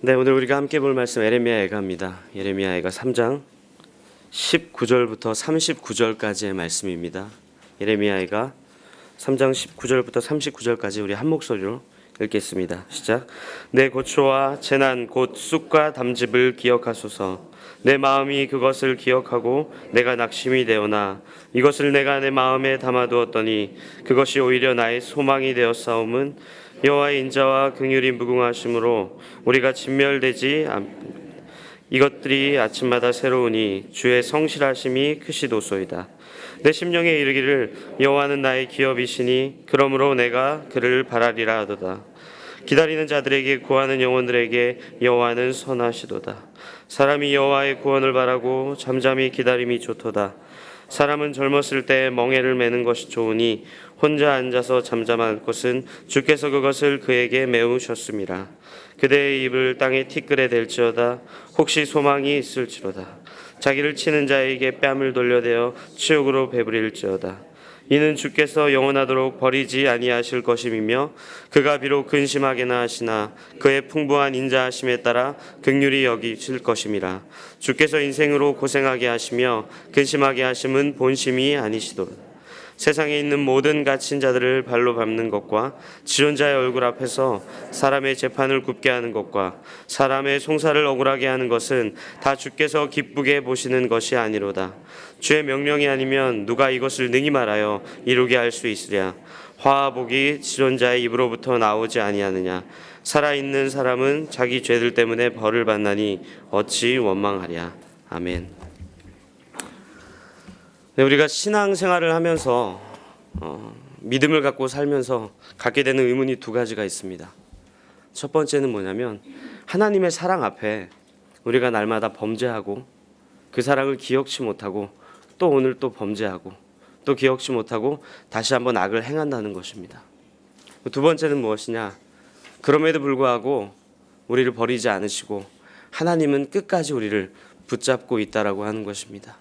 네, 오늘 우리가 함께 볼 말씀 예레미야 애가입니다. 예레미야 애가 3장 19절부터 39절까지의 말씀입니다. 예레미야 애가 3장 19절부터 39절까지 우리 한 목소리로 읽겠습니다. 시작. 내 고초와 재난 곧 쑥과 담즙을 기억하소서. 내 마음이 그것을 기억하고 내가 낙심이 되오나 이것을 내가 내 마음에 담아두었더니 그것이 오히려 나의 소망이 되었사옴은 여호와의 인자와 긍휼이 무궁하심으로 우리가 진멸되지 이것들이 아침마다 새로우니 주의 성실하심이 크시도소이다. 내 심령에 이르기를 여호와는 나의 기업이시니 그러므로 내가 그를 바라리라 하도다. 기다리는 자들에게 구하는 영혼들에게 여호와는 선하시도다. 사람이 여호와의 구원을 바라고 잠잠히 기다림이 좋도다. 사람은 젊었을 때 멍에를 매는 것이 좋으니 혼자 앉아서 잠잠할 것은 주께서 그것을 그에게 메우셨음이라. 그대의 입을 땅에 티끌에 댈지어다. 혹시 소망이 있을지로다. 자기를 치는 자에게 뺨을 돌려대어 치욕으로 배부릴지어다. 이는 주께서 영원하도록 버리지 아니하실 것임이며 그가 비록 근심하게나 하시나 그의 풍부한 인자하심에 따라 긍휼히 여기실 것임이라. 주께서 인생으로 고생하게 하시며 근심하게 하심은 본심이 아니시도다. 세상에 있는 모든 갇힌 자들을 발로 밟는 것과 지존자의 얼굴 앞에서 사람의 재판을 굽게 하는 것과 사람의 송사를 억울하게 하는 것은 다 주께서 기쁘게 보시는 것이 아니로다. 주의 명령이 아니면 누가 이것을 능히 말하여 이루게 할 수 있으랴. 화와 복이 지존자의 입으로부터 나오지 아니하느냐. 살아있는 사람은 자기 죄들 때문에 벌을 받나니 어찌 원망하랴. 아멘. 네, 우리가 신앙생활을 하면서 믿음을 갖고 살면서 갖게 되는 의문이 두 가지가 있습니다. 첫 번째는 뭐냐면 하나님의 사랑 앞에 우리가 날마다 범죄하고 그 사랑을 기억치 못하고 또 오늘 또 범죄하고 또 기억치 못하고 다시 한번 악을 행한다는 것입니다. 두 번째는 무엇이냐? 그럼에도 불구하고 우리를 버리지 않으시고 하나님은 끝까지 우리를 붙잡고 있다라고 하는 것입니다.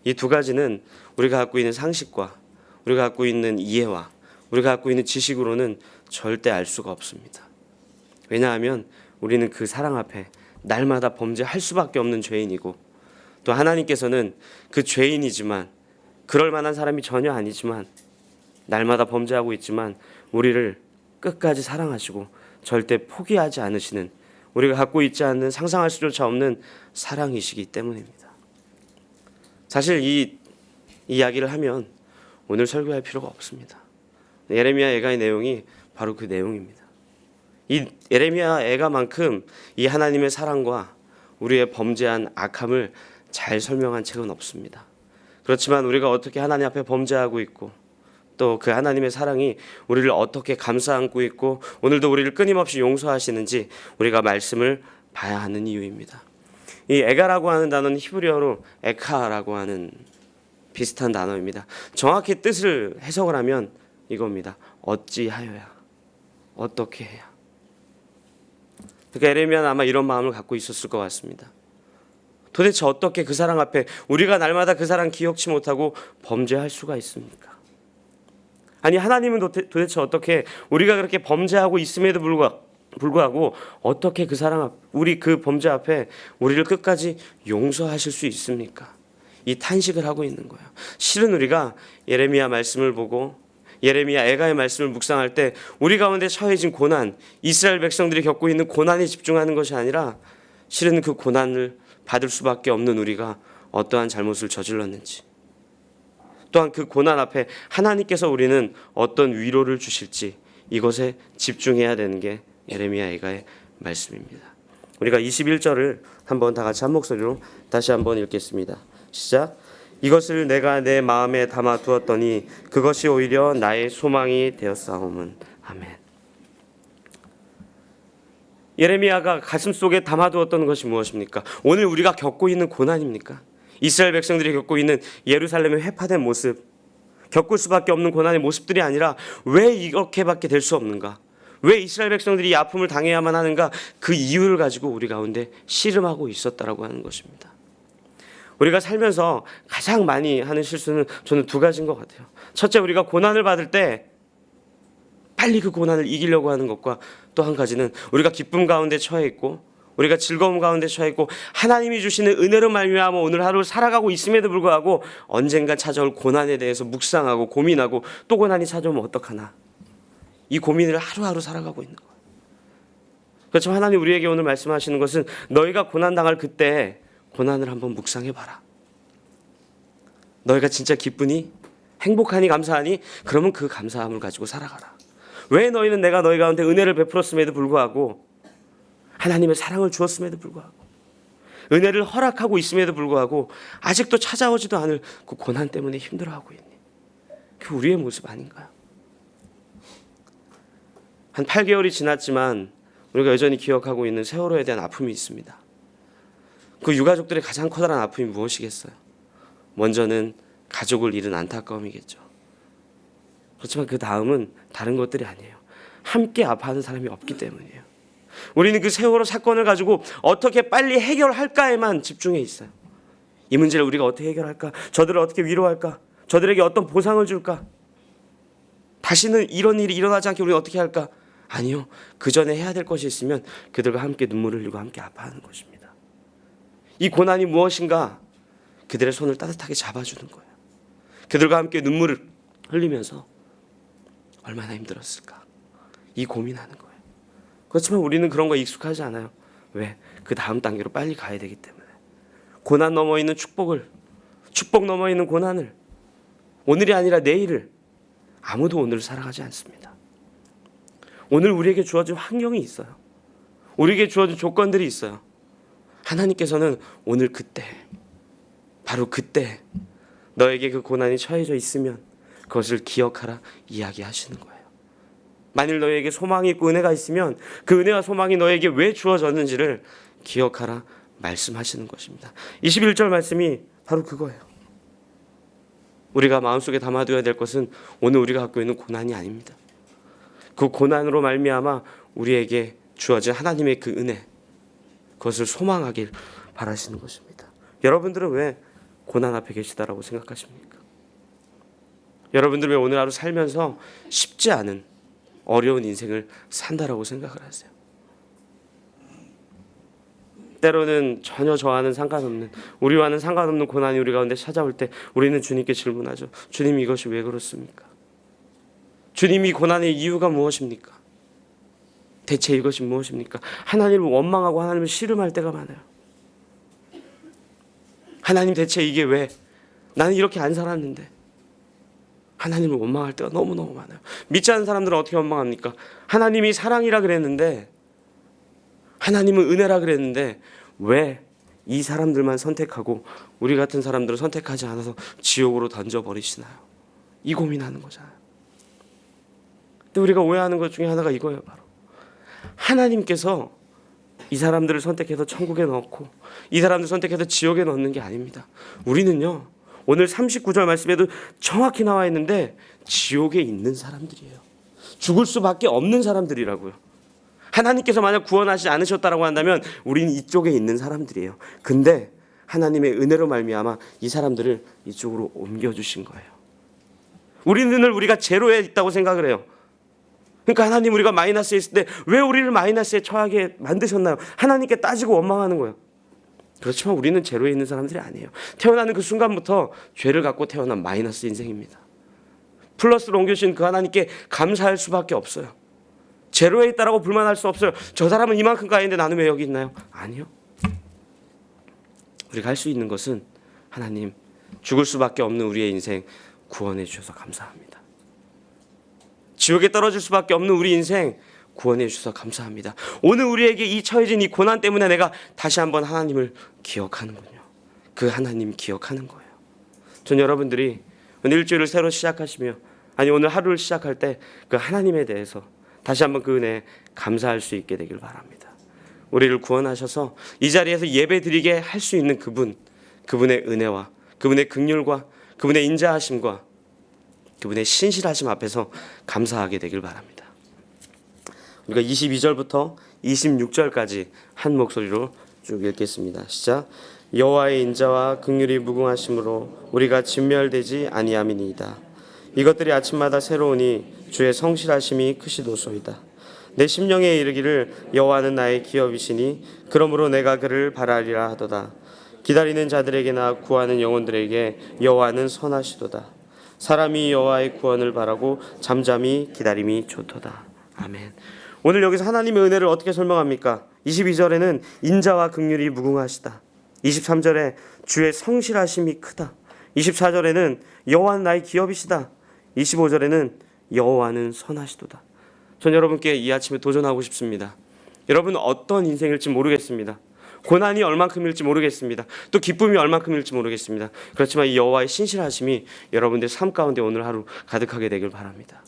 이 두 가지는 우리가 갖고 있는 상식과 우리가 갖고 있는 이해와 우리가 갖고 있는 지식으로는 절대 알 수가 없습니다. 왜냐하면 우리는 그 사랑 앞에 날마다 범죄할 수밖에 없는 죄인이고 또 하나님께서는 그 죄인이지만 그럴 만한 사람이 전혀 아니지만 날마다 범죄하고 있지만 우리를 끝까지 사랑하시고 절대 포기하지 않으시는 우리가 갖고 있지 않는 상상할 수조차 없는 사랑이시기 때문입니다. 사실 이 이야기를 하면 오늘 설교할 필요가 없습니다. 예레미야 애가의 내용이 바로 그 내용입니다. 이 예레미야 애가만큼 이 하나님의 사랑과 우리의 범죄한 악함을 잘 설명한 책은 없습니다. 그렇지만 우리가 어떻게 하나님 앞에 범죄하고 있고 또 그 하나님의 사랑이 우리를 어떻게 감싸 안고 있고 오늘도 우리를 끊임없이 용서하시는지 우리가 말씀을 봐야 하는 이유입니다. 이 에가라고 하는 단어는 히브리어로 에카라고 하는 비슷한 단어입니다. 정확히 뜻을 해석을 하면 이겁니다. 어찌하여야, 어떻게 해야. 그러니까 예레미야는 아마 이런 마음을 갖고 있었을 것 같습니다. 도대체 어떻게 그 사랑 앞에 우리가 날마다 그 사랑 기억치 못하고 범죄할 수가 있습니까? 아니 하나님은 도대체 어떻게 우리가 그렇게 범죄하고 있음에도 불구하고 어떻게 그 사랑 우리 그 범죄 앞에 우리를 끝까지 용서하실 수 있습니까? 이 탄식을 하고 있는 거예요. 실은 우리가 예레미야 말씀을 보고 예레미야 애가의 말씀을 묵상할 때 우리 가운데 처해진 고난, 이스라엘 백성들이 겪고 있는 고난에 집중하는 것이 아니라 실은 그 고난을 받을 수밖에 없는 우리가 어떠한 잘못을 저질렀는지 또한 그 고난 앞에 하나님께서 우리는 어떤 위로를 주실지 이것에 집중해야 되는 게 예레미야 애가의 말씀입니다. 우리가 21절을 한번 다 같이 한 목소리로 다시 한번 읽겠습니다. 시작. 이것을 내가 내 마음에 담아 두었더니 그것이 오히려 나의 소망이 되었사오문. 아멘. 예레미야가 가슴속에 담아두었던 것이 무엇입니까? 오늘 우리가 겪고 있는 고난입니까? 이스라엘 백성들이 겪고 있는 예루살렘의 회파된 모습, 겪을 수밖에 없는 고난의 모습들이 아니라 왜 이렇게밖에 될 수 없는가? 왜 이스라엘 백성들이 이 아픔을 당해야만 하는가? 그 이유를 가지고 우리 가운데 씨름하고 있었다라고 하는 것입니다. 우리가 살면서 가장 많이 하는 실수는 저는 두 가지인 것 같아요. 첫째, 우리가 고난을 받을 때 빨리 그 고난을 이기려고 하는 것과 또 한 가지는 우리가 기쁨 가운데 처해 있고 우리가 즐거움 가운데 처해 있고 하나님이 주시는 은혜로 말미암아 오늘 하루 살아가고 있음에도 불구하고 언젠가 찾아올 고난에 대해서 묵상하고 고민하고 또 고난이 찾아오면 어떡하나, 이 고민을 하루하루 살아가고 있는 거예요. 그렇지만 하나님 우리에게 오늘 말씀하시는 것은 너희가 고난당할 그때 고난을 한번 묵상해봐라. 너희가 진짜 기쁘니? 행복하니? 감사하니? 그러면 그 감사함을 가지고 살아가라. 왜 너희는 내가 너희 가운데 은혜를 베풀었음에도 불구하고, 하나님의 사랑을 주었음에도 불구하고, 은혜를 허락하고 있음에도 불구하고 아직도 찾아오지도 않을 그 고난 때문에 힘들어하고 있니? 그 우리의 모습 아닌가요? 한 8개월이 지났지만 우리가 여전히 기억하고 있는 세월호에 대한 아픔이 있습니다. 그 유가족들의 가장 커다란 아픔이 무엇이겠어요? 먼저는 가족을 잃은 안타까움이겠죠. 그렇지만 그 다음은 다른 것들이 아니에요. 함께 아파하는 사람이 없기 때문이에요. 우리는 그 세월호 사건을 가지고 어떻게 빨리 해결할까에만 집중해 있어요. 이 문제를 우리가 어떻게 해결할까? 저들을 어떻게 위로할까? 저들에게 어떤 보상을 줄까? 다시는 이런 일이 일어나지 않게 우리는 어떻게 할까? 아니요. 그 전에 해야 될 것이 있으면 그들과 함께 눈물을 흘리고 함께 아파하는 것입니다. 이 고난이 무엇인가? 그들의 손을 따뜻하게 잡아주는 거예요. 그들과 함께 눈물을 흘리면서 얼마나 힘들었을까? 이 고민하는 거예요. 그렇지만 우리는 그런 거 익숙하지 않아요. 왜? 그 다음 단계로 빨리 가야 되기 때문에. 고난 넘어 있는 축복을, 축복 넘어 있는 고난을, 오늘이 아니라 내일을, 아무도 오늘을 살아가지 않습니다. 오늘 우리에게 주어진 환경이 있어요. 우리에게 주어진 조건들이 있어요. 하나님께서는 오늘 그때, 바로 그때 너에게 그 고난이 처해져 있으면 그것을 기억하라 이야기하시는 거예요. 만일 너에게 소망이 있고 은혜가 있으면 그 은혜와 소망이 너에게 왜 주어졌는지를 기억하라 말씀하시는 것입니다. 21절 말씀이 바로 그거예요. 우리가 마음속에 담아둬야 될 것은 오늘 우리가 갖고 있는 고난이 아닙니다. 그 고난으로 말미암아 우리에게 주어진 하나님의 그 은혜, 그것을 소망하길 바라시는 것입니다. 여러분들은 왜 고난 앞에 계시다라고 생각하십니까? 여러분들 왜 오늘 하루 살면서 쉽지 않은 어려운 인생을 산다라고 생각을 하세요? 때로는 전혀 저와는 상관없는, 우리와는 상관없는 고난이 우리 가운데 찾아올 때 우리는 주님께 질문하죠. 주님, 이것이 왜 그렇습니까? 주님, 이 고난의 이유가 무엇입니까? 대체 이것이 무엇입니까? 하나님을 원망하고 하나님을 씨름할 때가 많아요. 하나님, 대체 이게 왜? 나는 이렇게 안 살았는데. 하나님을 원망할 때가 너무너무 많아요. 믿지 않는 사람들은 어떻게 원망합니까? 하나님이 사랑이라 그랬는데, 하나님은 은혜라 그랬는데 왜 이 사람들만 선택하고 우리 같은 사람들을 선택하지 않아서 지옥으로 던져버리시나요? 이 고민하는 거잖아요. 근데 우리가 오해하는 것 중에 하나가 이거예요. 바로 하나님께서 이 사람들을 선택해서 천국에 넣고 이 사람들 선택해서 지옥에 넣는 게 아닙니다. 우리는요, 오늘 39절 말씀에도 정확히 나와 있는데 지옥에 있는 사람들이에요. 죽을 수밖에 없는 사람들이라고요. 하나님께서 만약 구원하지 않으셨다라고 한다면 우리는 이쪽에 있는 사람들이에요. 근데 하나님의 은혜로 말미암아 이 사람들을 이쪽으로 옮겨주신 거예요. 우리는 늘 우리가 제로에 있다고 생각을 해요. 그러니까 하나님, 우리가 마이너스에 있을 때 왜 우리를 마이너스에 처하게 만드셨나요? 하나님께 따지고 원망하는 거예요. 그렇지만 우리는 제로에 있는 사람들이 아니에요. 태어나는 그 순간부터 죄를 갖고 태어난 마이너스 인생입니다. 플러스로 옮겨주신 그 하나님께 감사할 수밖에 없어요. 제로에 있다라고 불만할 수 없어요. 저 사람은 이만큼 가있는데 나는 왜 여기 있나요? 아니요. 우리가 할 수 있는 것은 하나님, 죽을 수밖에 없는 우리의 인생 구원해 주셔서 감사합니다. 지옥에 떨어질 수밖에 없는 우리 인생 구원해 주셔서 감사합니다. 오늘 우리에게 이 처해진 이 고난 때문에 내가 다시 한번 하나님을 기억하는군요. 그 하나님 기억하는 거예요. 전 여러분들이 오늘 일주일을 새로 시작하시며, 아니 오늘 하루를 시작할 때 그 하나님에 대해서 다시 한번 그 은혜에 감사할 수 있게 되길 바랍니다. 우리를 구원하셔서 이 자리에서 예배 드리게 할 수 있는 그분의 은혜와 그분의 긍휼과 그분의 인자하심과 그분의 신실하심 앞에서 감사하게 되길 바랍니다. 우리가 22절부터 26절까지 한 목소리로 쭉 읽겠습니다. 시작. 여호와의 인자와 긍휼이 무궁하심으로 우리가 진멸되지 아니함이니이다. 이것들이 아침마다 새로우니 주의 성실하심이 크시도소이다. 내 심령에 이르기를 여호와는 나의 기업이시니 그러므로 내가 그를 바라리라 하도다. 기다리는 자들에게나 구하는 영혼들에게 여호와는 선하시도다. 사람이 여호와의 구원을 바라고 잠잠히 기다림이 좋도다. 아멘. 오늘 여기서 하나님의 은혜를 어떻게 설명합니까? 22절에는 인자와 긍휼이 무궁하시다. 23절에 주의 성실하심이 크다. 24절에는 여호와는 나의 기업이시다. 25절에는 여호와는 선하시도다. 전 여러분께 이 아침에 도전하고 싶습니다. 여러분은 어떤 인생일지 모르겠습니다. 고난이 얼만큼일지 모르겠습니다. 또 기쁨이 얼만큼일지 모르겠습니다. 그렇지만 이 여호와의 신실하심이 여러분들 삶 가운데 오늘 하루 가득하게 되길 바랍니다.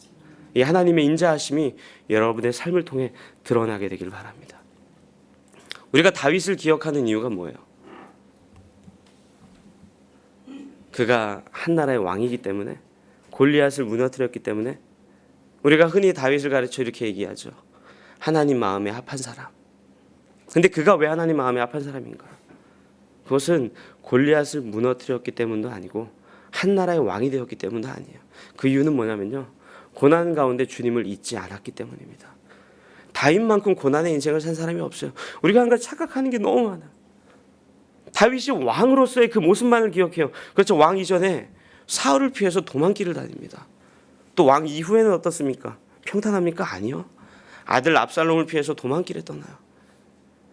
이 하나님의 인자하심이 여러분의 삶을 통해 드러나게 되길 바랍니다. 우리가 다윗을 기억하는 이유가 뭐예요? 그가 한 나라의 왕이기 때문에, 골리앗을 무너뜨렸기 때문에. 우리가 흔히 다윗을 가르쳐 이렇게 얘기하죠. 하나님 마음에 합한 사람. 근데 그가 왜 하나님 마음에 합한 사람인가? 그것은 골리앗을 무너뜨렸기 때문도 아니고 한 나라의 왕이 되었기 때문도 아니에요. 그 이유는 뭐냐면요, 고난 가운데 주님을 잊지 않았기 때문입니다. 다윗만큼 고난의 인생을 산 사람이 없어요. 우리가 한 가지 착각하는 게 너무 많아요. 다윗이 왕으로서의 그 모습만을 기억해요. 그렇죠. 왕 이전에 사울을 피해서 도망길을 다닙니다. 또 왕 이후에는 어떻습니까? 평탄합니까? 아니요. 아들 압살롬을 피해서 도망길에 떠나요.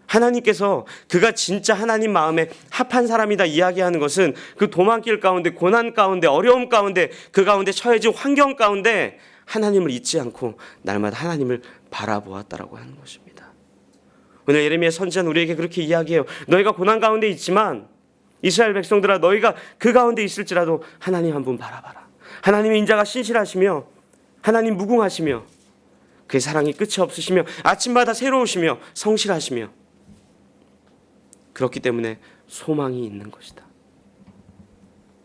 하나님께서 그가 진짜 하나님 마음에 합한 사람이다 이야기하는 것은 그 도망길 가운데, 고난 가운데, 어려움 가운데, 그 가운데 처해진 환경 가운데 하나님을 잊지 않고 날마다 하나님을 바라보았다라고 하는 것입니다. 오늘 예레미야 선지자는 우리에게 그렇게 이야기해요. 너희가 고난 가운데 있지만 이스라엘 백성들아, 너희가 그 가운데 있을지라도 하나님 한 분 바라봐라. 하나님의 인자가 신실하시며 하나님 무궁하시며 그의 사랑이 끝이 없으시며 아침마다 새로우시며 성실하시며, 그렇기 때문에 소망이 있는 것이다.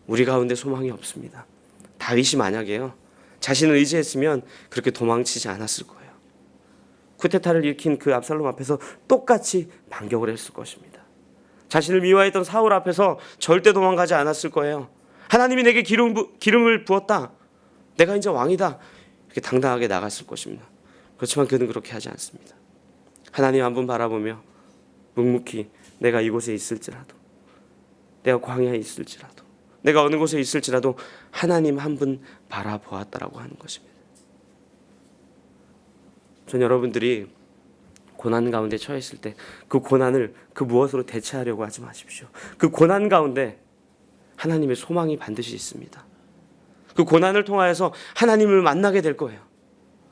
우리 가운데 소망이 없습니다. 다윗이 만약에요, 자신을 의지했으면 그렇게 도망치지 않았을 거예요. 쿠데타를 일으킨 그 압살롬 앞에서 똑같이 반격을 했을 것입니다. 자신을 미워했던 사울 앞에서 절대 도망가지 않았을 거예요. 하나님이 내게 기름을 부었다, 내가 이제 왕이다, 이렇게 당당하게 나갔을 것입니다. 그렇지만 그는 그렇게 하지 않습니다. 하나님 한 분 바라보며 묵묵히 내가 이곳에 있을지라도, 내가 광야에 있을지라도, 내가 어느 곳에 있을지라도 하나님 한 분 바라보았다라고 하는 것입니다. 전 여러분들이 고난 가운데 처했을 때 그 고난을 그 무엇으로 대체하려고 하지 마십시오. 그 고난 가운데 하나님의 소망이 반드시 있습니다. 그 고난을 통하여서 하나님을 만나게 될 거예요.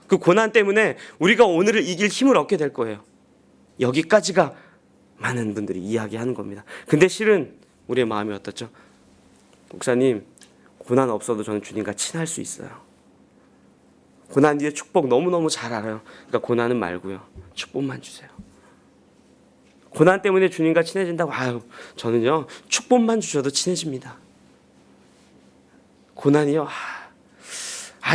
그 고난 때문에 우리가 오늘을 이길 힘을 얻게 될 거예요. 여기까지가 많은 분들이 이야기하는 겁니다. 근데 실은 우리의 마음이 어떻죠? 목사님, 고난 없어도 저는 주님과 친할 수 있어요. 고난 뒤에 축복 너무너무 잘 알아요. 그러니까 고난은 말고요, 축복만 주세요. 고난 때문에 주님과 친해진다고, 저는요 축복만 주셔도 친해집니다. 고난이요,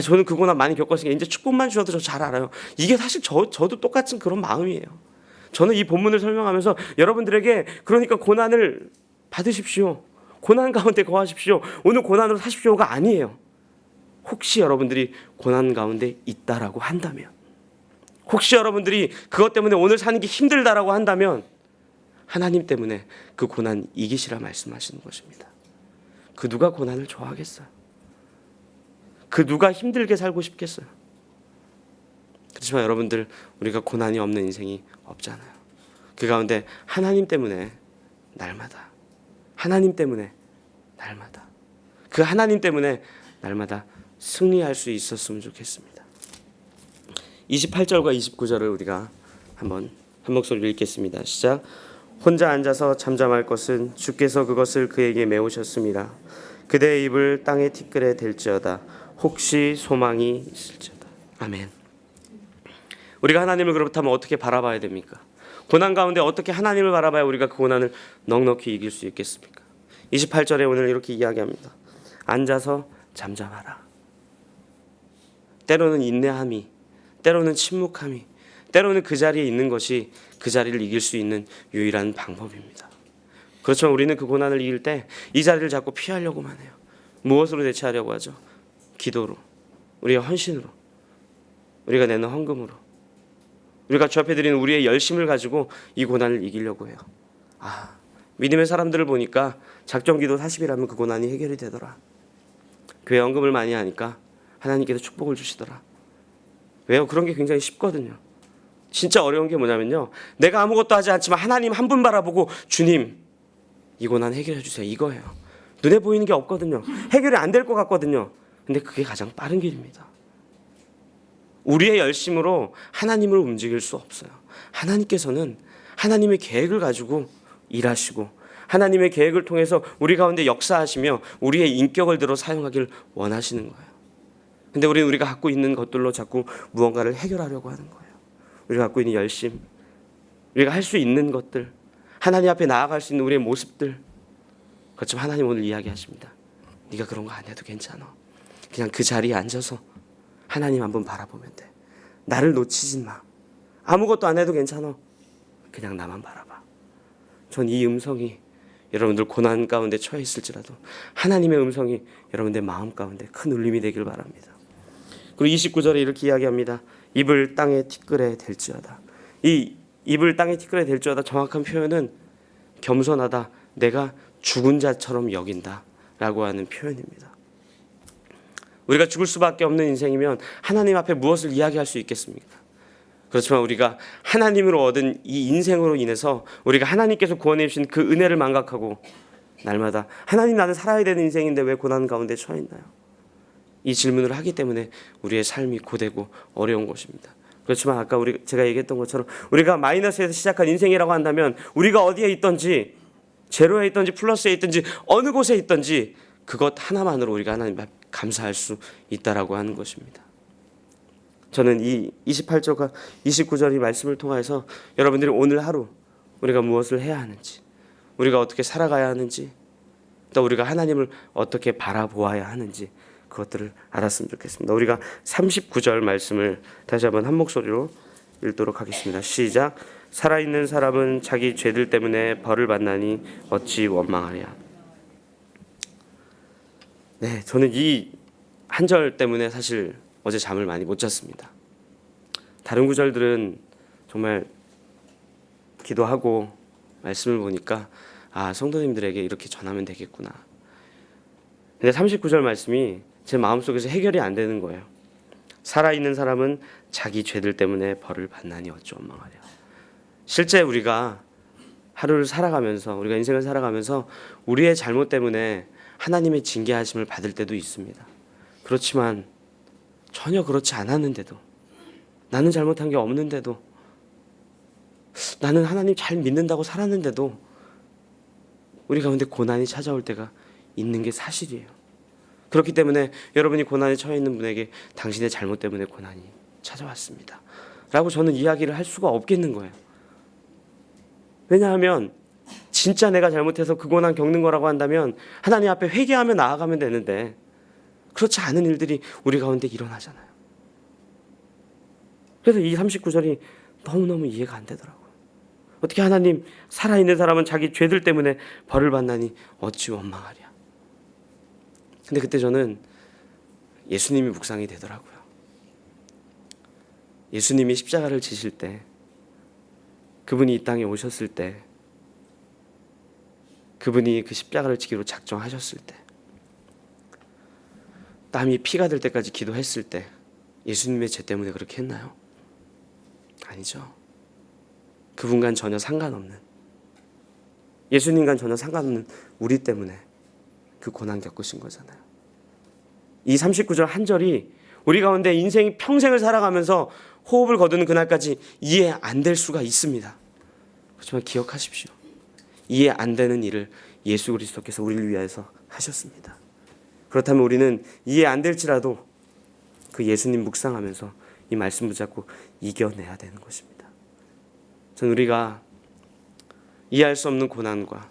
저는 그 고난 많이 겪었으니까 이제 축복만 주셔도 저 잘 알아요. 이게 사실 저도 똑같은 그런 마음이에요. 저는 이 본문을 설명하면서 여러분들에게, 그러니까 고난을 받으십시오, 고난 가운데 거하십시오, 오늘 고난으로 사십시오가 아니에요. 혹시 여러분들이 고난 가운데 있다라고 한다면, 혹시 여러분들이 그것 때문에 오늘 사는 게 힘들다라고 한다면 하나님 때문에 그 고난 이기시라 말씀하시는 것입니다. 그 누가 고난을 좋아하겠어요? 그 누가 힘들게 살고 싶겠어요? 그렇지만 여러분들, 우리가 고난이 없는 인생이 없잖아요. 그 가운데 하나님 때문에 날마다, 하나님 때문에 날마다, 그 하나님 때문에 날마다 승리할 수 있었으면 좋겠습니다. 28절과 29절을 우리가 한 목소리로 읽겠습니다. 시작. 혼자 앉아서 잠잠할 것은 주께서 그것을 그에게 메우셨습니다. 그대의 입을 땅에 티끌에 댈지어다. 혹시 소망이 있을지어다. 아멘. 우리가 하나님을 그렇다면 어떻게 바라봐야 됩니까? 고난 가운데 어떻게 하나님을 바라봐야 우리가 그 고난을 넉넉히 이길 수 있겠습니까? 28절에 오늘 이렇게 이야기합니다. 앉아서 잠잠하라. 때로는 인내함이, 때로는 침묵함이, 때로는 그 자리에 있는 것이 그 자리를 이길 수 있는 유일한 방법입니다. 그렇지만 우리는 그 고난을 이길 때 이 자리를 자꾸 피하려고만 해요. 무엇으로 대체하려고 하죠? 기도로, 우리의 헌신으로, 우리가 내는 헌금으로, 우리가 주 앞에 드리는 우리의 열심을 가지고 이 고난을 이기려고 해요. 믿음의 사람들을 보니까 작정기도 40이라면 그 고난이 해결이 되더라. 교회 언급을 많이 하니까 하나님께서 축복을 주시더라. 왜요? 그런 게 굉장히 쉽거든요. 진짜 어려운 게 뭐냐면요, 내가 아무것도 하지 않지만 하나님 한 분 바라보고 주님 이 고난 해결해 주세요, 이거예요. 눈에 보이는 게 없거든요. 해결이 안 될 것 같거든요. 근데 그게 가장 빠른 길입니다. 우리의 열심으로 하나님을 움직일 수 없어요. 하나님께서는 하나님의 계획을 가지고 일하시고 하나님의 계획을 통해서 우리 가운데 역사하시며 우리의 인격을 들어 사용하길 원하시는 거예요. 근데 우리는 우리가 갖고 있는 것들로 자꾸 무언가를 해결하려고 하는 거예요. 우리가 갖고 있는 열심, 우리가 할 수 있는 것들, 하나님 앞에 나아갈 수 있는 우리의 모습들, 그렇지만 하나님 오늘 이야기하십니다. 네가 그런 거 안 해도 괜찮아. 그냥 그 자리에 앉아서 하나님 한번 바라보면 돼. 나를 놓치진 마. 아무것도 안 해도 괜찮아. 그냥 나만 바라봐. 전 이 음성이 여러분들 고난 가운데 처해 있을지라도 하나님의 음성이 여러분들 마음 가운데 큰 울림이 되길 바랍니다. 그리고 29절에 이렇게 이야기합니다. 입을 땅에 티끌에 댈지어다. 이 입을 땅에 티끌에 댈지어다 정확한 표현은 겸손하다, 내가 죽은 자처럼 여긴다 라고 하는 표현입니다. 우리가 죽을 수밖에 없는 인생이면 하나님 앞에 무엇을 이야기할 수 있겠습니까? 그렇지만 우리가 하나님으로 얻은 이 인생으로 인해서 우리가 하나님께서 구원해 주신 그 은혜를 망각하고 날마다 하나님, 나는 살아야 되는 인생인데 왜 고난 가운데 처해 있나요? 이 질문을 하기 때문에 우리의 삶이 고되고 어려운 것입니다. 그렇지만 아까 제가 얘기했던 것처럼 우리가 마이너스에서 시작한 인생이라고 한다면 우리가 어디에 있든지, 제로에 있든지 플러스에 있든지 어느 곳에 있든지 그것 하나만으로 우리가 하나님 앞에 감사할 수 있다라고 하는 것입니다. 저는 이 28절과 29절 이 말씀을 통해서 여러분들이 오늘 하루 우리가 무엇을 해야 하는지, 우리가 어떻게 살아가야 하는지, 또 우리가 하나님을 어떻게 바라보아야 하는지 그것들을 알았으면 좋겠습니다. 우리가 39절 말씀을 다시 한번 한 목소리로 읽도록 하겠습니다. 시작. 살아있는 사람은 자기 죄들 때문에 벌을 받나니 어찌 원망하랴. 네, 저는 이 한 절 때문에 사실 어제 잠을 많이 못 잤습니다. 다른 구절들은 정말 기도하고 말씀을 보니까 성도님들에게 이렇게 전하면 되겠구나. 근데 39절 말씀이 제 마음속에서 해결이 안 되는 거예요. 살아있는 사람은 자기 죄들 때문에 벌을 받나니 어찌 원망하랴. 실제 우리가 하루를 살아가면서, 우리가 인생을 살아가면서 우리의 잘못 때문에 하나님의 징계하심을 받을 때도 있습니다. 그렇지만 전혀 그렇지 않았는데도, 나는 잘못한 게 없는데도, 나는 하나님 잘 믿는다고 살았는데도 우리 가운데 고난이 찾아올 때가 있는 게 사실이에요. 그렇기 때문에 여러분이 고난에 처해 있는 분에게 당신의 잘못 때문에 고난이 찾아왔습니다 라고 저는 이야기를 할 수가 없겠는 거예요. 왜냐하면 진짜 내가 잘못해서 그 고난 겪는 거라고 한다면 하나님 앞에 회개하며 나아가면 되는데 그렇지 않은 일들이 우리 가운데 일어나잖아요. 그래서 이 39절이 너무너무 이해가 안 되더라고요. 어떻게 하나님, 살아있는 사람은 자기 죄들 때문에 벌을 받나니 어찌 원망하랴. 근데 그때 저는 예수님이 묵상이 되더라고요. 예수님이 십자가를 지실 때, 그분이 이 땅에 오셨을 때, 그분이 그 십자가를 지기로 작정하셨을 때, 땀이 피가 될 때까지 기도했을 때 예수님의 죄 때문에 그렇게 했나요? 아니죠. 그분과는 전혀 상관없는, 예수님과는 전혀 상관없는 우리 때문에 그 고난 겪으신 거잖아요. 이 39절 한 절이 우리 가운데 인생 평생을 살아가면서 호흡을 거두는 그날까지 이해 안 될 수가 있습니다. 그렇지만 기억하십시오. 이해 안 되는 일을 예수 그리스도께서 우리를 위해서 하셨습니다. 그렇다면 우리는 이해 안 될지라도 그 예수님 묵상하면서 이 말씀 붙잡고 이겨내야 되는 것입니다. 전 우리가 이해할 수 없는 고난과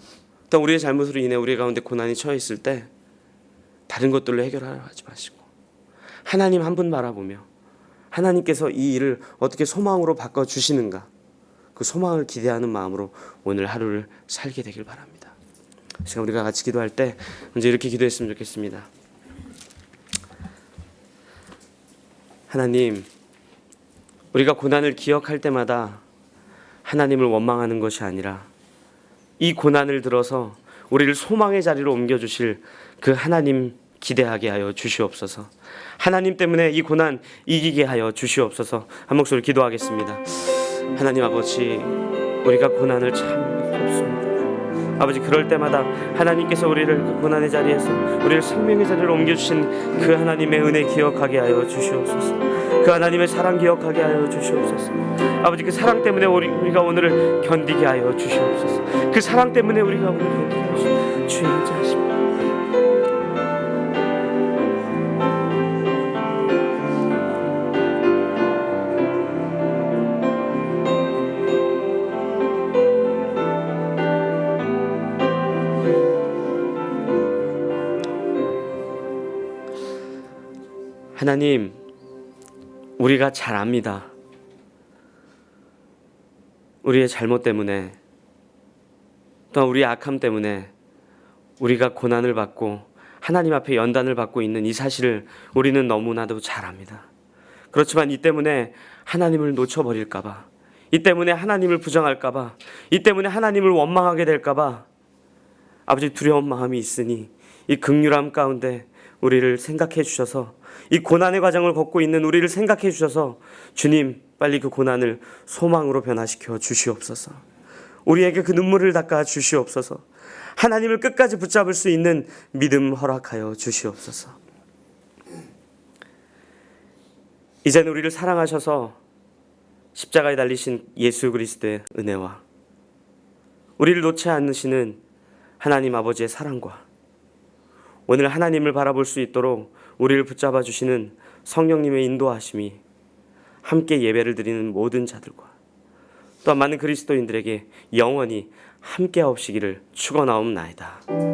또 우리의 잘못으로 인해 우리 가운데 고난이 처해 있을 때 다른 것들로 해결하려 하지 마시고 하나님 한 분 바라보며 하나님께서 이 일을 어떻게 소망으로 바꿔주시는가, 그 소망을 기대하는 마음으로 오늘 하루를 살게 되길 바랍니다. 시간 우리가 같이 기도할 때 먼저 이렇게 기도했으면 좋겠습니다. 하나님, 우리가 고난을 기억할 때마다 하나님을 원망하는 것이 아니라 이 고난을 들어서 우리를 소망의 자리로 옮겨주실 그 하나님 기대하게 하여 주시옵소서. 하나님 때문에 이 고난 이기게 하여 주시옵소서. 한 목소리 기도하겠습니다. 하나님 아버지, 우리가 고난을 참 없습니다. 아버지, 그럴 때마다 하나님께서 우리를 그 고난의 자리에서 우리를 생명의 자리로 옮겨주신 그 하나님의 은혜 기억하게 하여 주시옵소서. 그 하나님의 사랑 기억하게 하여 주시옵소서. 아버지, 그 사랑 때문에 우리가 오늘을 견디게 하여 주시옵소서. 그 사랑 때문에 우리가 오늘 견디게 하여 주시옵소서. 주의 인자하십니다. 하나님, 우리가 잘 압니다. 우리의 잘못 때문에, 또한 우리의 악함 때문에 우리가 고난을 받고 하나님 앞에 연단을 받고 있는 이 사실을 우리는 너무나도 잘 압니다. 그렇지만 이 때문에 하나님을 놓쳐버릴까봐, 이 때문에 하나님을 부정할까봐, 이 때문에 하나님을 원망하게 될까봐 아버지 두려운 마음이 있으니 이 긍휼함 가운데 우리를 생각해 주셔서, 이 고난의 과정을 걷고 있는 우리를 생각해 주셔서 주님, 빨리 그 고난을 소망으로 변화시켜 주시옵소서. 우리에게 그 눈물을 닦아 주시옵소서. 하나님을 끝까지 붙잡을 수 있는 믿음 허락하여 주시옵소서. 이제는 우리를 사랑하셔서 십자가에 달리신 예수 그리스도의 은혜와 우리를 놓지 않으시는 하나님 아버지의 사랑과 오늘 하나님을 바라볼 수 있도록 우리를 붙잡아 주시는 성령님의 인도하심이 함께 예배를 드리는 모든 자들과 또한 많은 그리스도인들에게 영원히 함께 하옵시기를 축원하옵나이다.